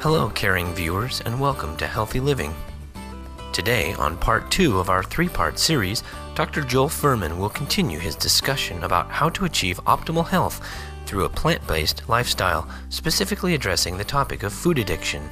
Hello, caring viewers, and welcome to Healthy Living. Today, on part 2 of our 3-part series, Dr. Joel Fuhrman will continue his discussion about how to achieve optimal health through a plant-based lifestyle, specifically addressing the topic of food addiction.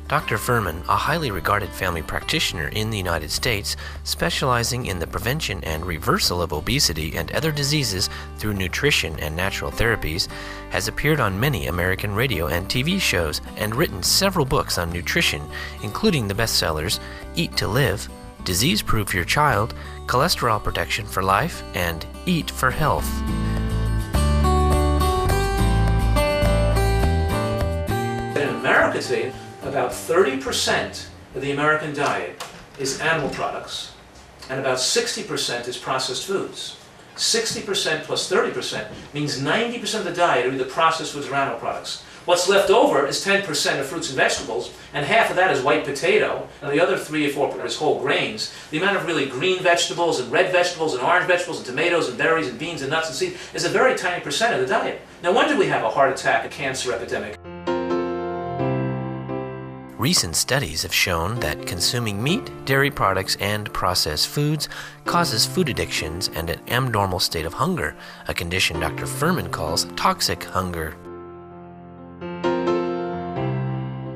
Dr. Fuhrman, a highly regarded family practitioner in the United States, specializing in the prevention and reversal of obesity and other diseases through nutrition and natural therapies, has appeared on many American radio and TV shows and written several books on nutrition, including the bestsellers Eat to Live, Disease-Proof Your Child, Cholesterol Protection for Life, and Eat for Health. In America today, about 30% of the American diet is animal products, and about 60% is processed foods. 60% plus 30% means 90% of the diet are either processed foods or animal products. What's left over is 10% of fruits and vegetables, and half of that is white potato, and the other 3 or 4% is whole grains. The amount of really green vegetables and red vegetables and orange vegetables and tomatoes and berries and beans and nuts and seeds is a very tiny percent of the diet. No wonder we have a heart attack, a cancer epidemic. Recent studies have shown that consuming meat, dairy products, and processed foods causes food addictions and an abnormal state of hunger, a condition Dr. Fuhrman calls toxic hunger.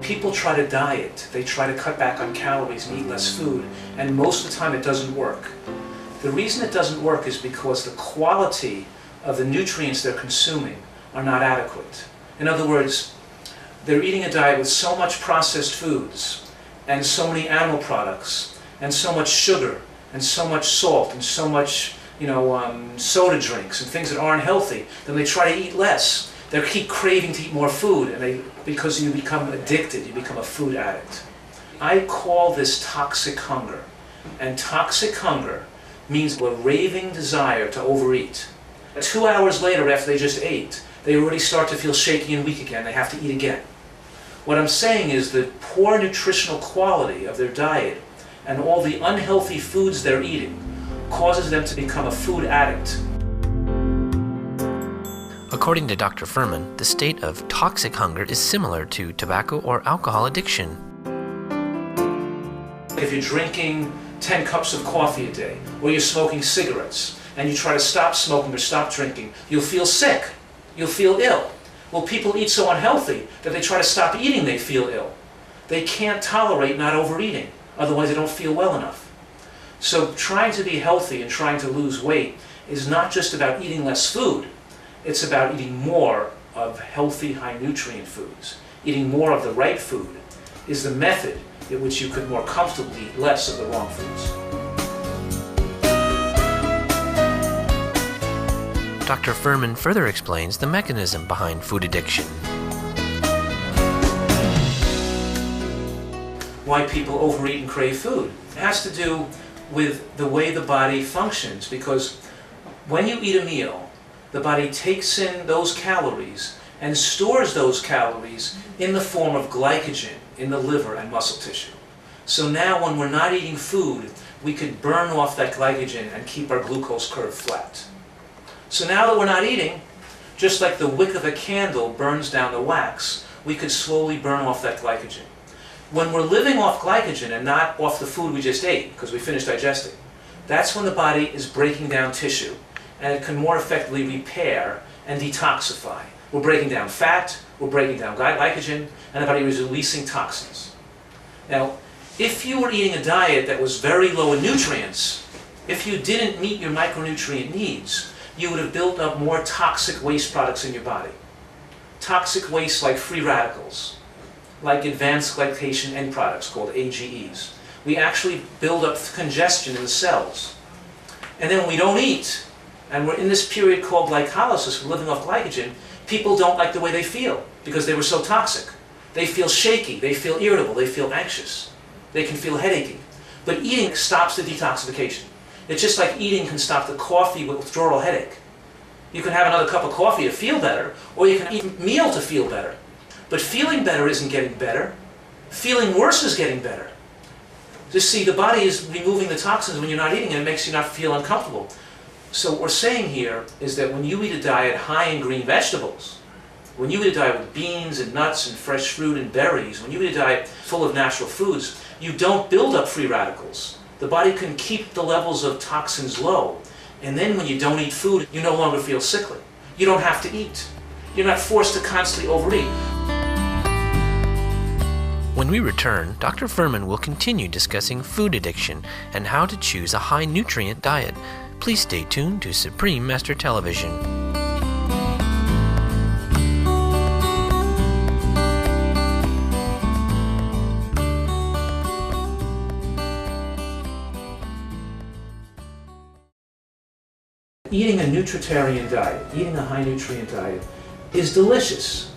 People try to diet, they try to cut back on calories and eat less food, and most of the time it doesn't work. The reason it doesn't work is because the quality of the nutrients they're consuming are not adequate. In other words, they're eating a diet with so much processed foods and so many animal products and so much sugar and so much salt and so much soda drinks and things that aren't healthy. Then they try to eat less. They keep craving to eat more food, and because you become addicted, you become a food addict. I call this toxic hunger. And toxic hunger means a raving desire to overeat. 2 hours later, after they just ate, they already start to feel shaky and weak again. They have to eat again. What I'm saying is the poor nutritional quality of their diet and all the unhealthy foods they're eating causes them to become a food addict. According to Dr. Fuhrman, the state of toxic hunger is similar to tobacco or alcohol addiction. If you're drinking 10 cups of coffee a day, or you're smoking cigarettes, and you try to stop smoking or stop drinking, you'll feel sick. You'll feel ill. Well, people eat so unhealthy that they try to stop eating, they feel ill. They can't tolerate not overeating, otherwise they don't feel well enough. So trying to be healthy and trying to lose weight is not just about eating less food, it's about eating more of healthy, high-nutrient foods. Eating more of the right food is the method in which you could more comfortably eat less of the wrong foods. Dr. Fuhrman further explains the mechanism behind food addiction. Why people overeat and crave food. It has to do with the way the body functions, because when you eat a meal, the body takes in those calories and stores those calories in the form of glycogen in the liver and muscle tissue. So now when we're not eating food, we could burn off that glycogen and keep our glucose curve flat. So now that we're not eating, just like the wick of a candle burns down the wax, we could slowly burn off that glycogen. When we're living off glycogen and not off the food we just ate, because we finished digesting, that's when the body is breaking down tissue, and it can more effectively repair and detoxify. We're breaking down fat, we're breaking down glycogen, and the body is releasing toxins. Now, if you were eating a diet that was very low in nutrients, if you didn't meet your micronutrient needs, you would have built up more toxic waste products in your body. Toxic waste like free radicals, like advanced glycation end products called AGEs. We actually build up congestion in the cells. And then when we don't eat, and we're in this period called glycolysis, we're living off glycogen, people don't like the way they feel because they were so toxic. They feel shaky, they feel irritable, they feel anxious, they can feel headachy. But eating stops the detoxification. It's just like eating can stop the coffee withdrawal headache. You can have another cup of coffee to feel better, or you can eat a meal to feel better. But feeling better isn't getting better. Feeling worse is getting better. Just see, the body is removing the toxins when you're not eating, and it makes you not feel uncomfortable. So what we're saying here is that when you eat a diet high in green vegetables, When you eat a diet with beans and nuts and fresh fruit and berries, when you eat a diet full of natural foods, you don't build up free radicals. The body can keep the levels of toxins low. And then when you don't eat food, you no longer feel sickly. You don't have to eat. You're not forced to constantly overeat. When we return, Dr. Furman will continue discussing food addiction and how to choose a high-nutrient diet. Please stay tuned to Supreme Master Television. Eating a nutritarian diet, eating a high-nutrient diet, is delicious.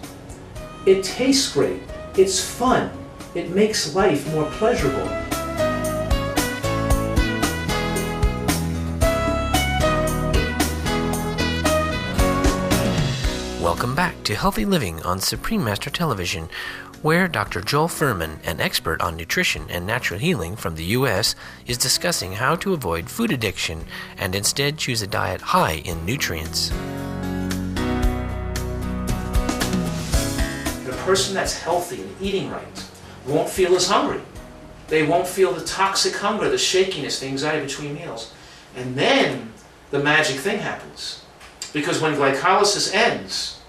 It tastes great. It's fun. It makes life more pleasurable. Welcome back to Healthy Living on Supreme Master Television, where Dr. Joel Furman, an expert on nutrition and natural healing from the U.S., is discussing how to avoid food addiction and instead choose a diet high in nutrients. The person that's healthy and eating right won't feel as hungry. They won't feel the toxic hunger, the shakiness, the anxiety between meals. And then the magic thing happens. Because when glycolysis ends,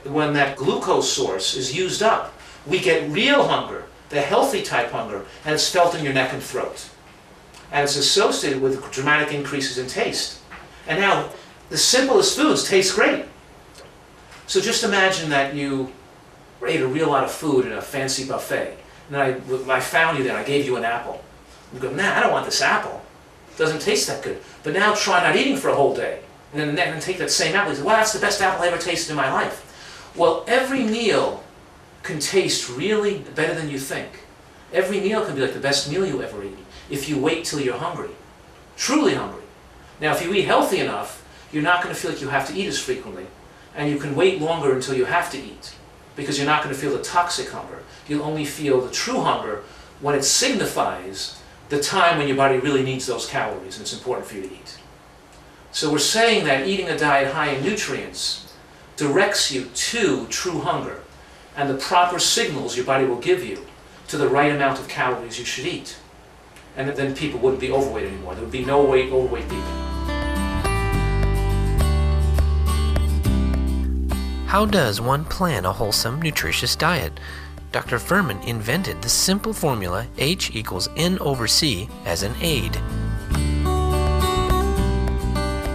when that glucose source is used up, we get real hunger, the healthy type hunger, and it's felt in your neck and throat. And it's associated with dramatic increases in taste. And now, the simplest foods taste great. So just imagine that you ate a real lot of food in a fancy buffet. And I found you there, I gave you an apple. You go, nah, I don't want this apple. It doesn't taste that good. But now try not eating for a whole day. And then take that same apple. You say, well, that's the best apple I ever tasted in my life. Well, every meal can taste really better than you think. Every meal can be like the best meal you ever eat if you wait till you're hungry. Truly hungry. Now, if you eat healthy enough, you're not going to feel like you have to eat as frequently. And you can wait longer until you have to eat, because you're not going to feel the toxic hunger. You'll only feel the true hunger when it signifies the time when your body really needs those calories and it's important for you to eat. So we're saying that eating a diet high in nutrients directs you to true hunger and the proper signals your body will give you to the right amount of calories you should eat. And then people wouldn't be overweight anymore. There would be no overweight people. How does one plan a wholesome, nutritious diet? Dr. Furman invented the simple formula H equals N over C as an aid.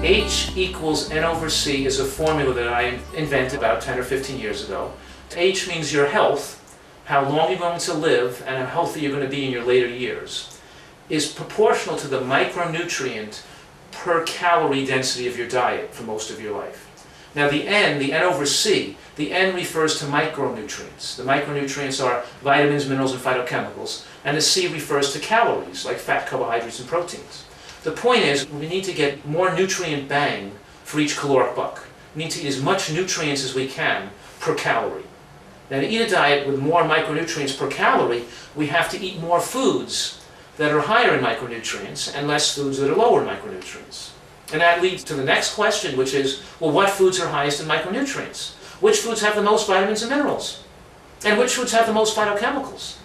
H equals N over C is a formula that I invented about 10 or 15 years ago. H means your health, how long you're going to live, and how healthy you're going to be in your later years, is proportional to the micronutrient per calorie density of your diet for most of your life. Now the N over C, the N refers to micronutrients. The micronutrients are vitamins, minerals, and phytochemicals, and the C refers to calories, like fat, carbohydrates, and proteins. The point is, we need to get more nutrient bang for each caloric buck. We need to eat as much nutrients as we can per calorie. Now to eat a diet with more micronutrients per calorie, we have to eat more foods that are higher in micronutrients and less foods that are lower in micronutrients. And that leads to the next question, which is, well, what foods are highest in micronutrients? Which foods have the most vitamins and minerals? And which foods have the most phytochemicals?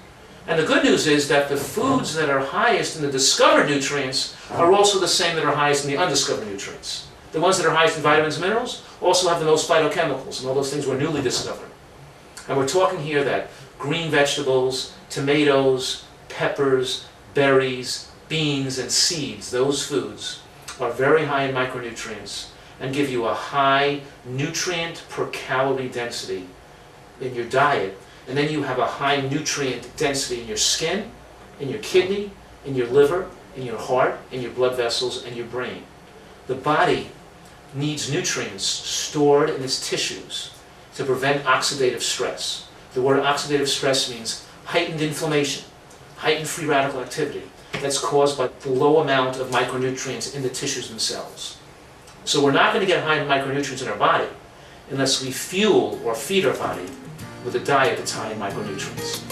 And the good news is that the foods that are highest in the discovered nutrients are also the same that are highest in the undiscovered nutrients. The ones that are highest in vitamins and minerals also have the most phytochemicals, and all those things were newly discovered. And we're talking here that green vegetables, tomatoes, peppers, berries, beans, and seeds, those foods, are very high in micronutrients and give you a high nutrient per calorie density in your diet. And then you have a high nutrient density in your skin, in your kidney, in your liver, in your heart, in your blood vessels, and your brain. The body needs nutrients stored in its tissues to prevent oxidative stress. The word oxidative stress means heightened inflammation, heightened free radical activity that's caused by the low amount of micronutrients in the tissues themselves. So we're not going to get high micronutrients in our body unless we fuel or feed our body with a diet that's high in micronutrients.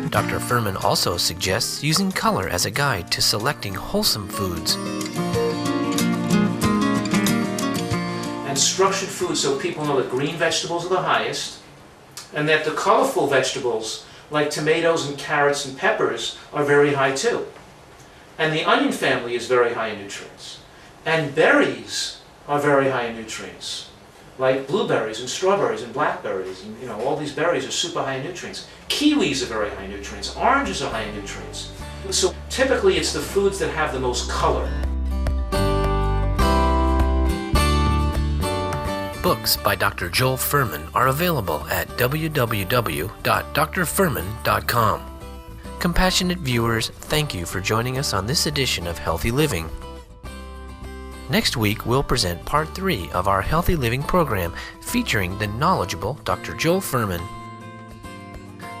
Dr. Furman also suggests using color as a guide to selecting wholesome foods. and structured food so people know that green vegetables are the highest, and that the colorful vegetables like tomatoes and carrots and peppers are very high too. And the onion family is very high in nutrients. And berries are very high in nutrients, like blueberries and strawberries and blackberries, and all these berries are super high in nutrients. Kiwis are very high in nutrients. Oranges are high in nutrients. So typically it's the foods that have the most color. Books by Dr. Joel Fuhrman are available at www.drfuhrman.com. Compassionate viewers, thank you for joining us on this edition of Healthy Living. Next week, we'll present Part 3 of our Healthy Living program featuring the knowledgeable Dr. Joel Fuhrman.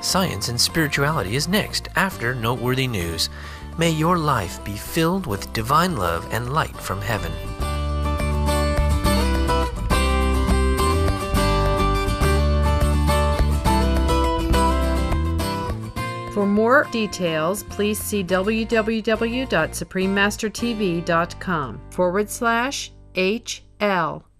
Science and Spirituality is next after Noteworthy News. May your life be filled with divine love and light from heaven. For more details, please see www.suprememastertv.com/HL.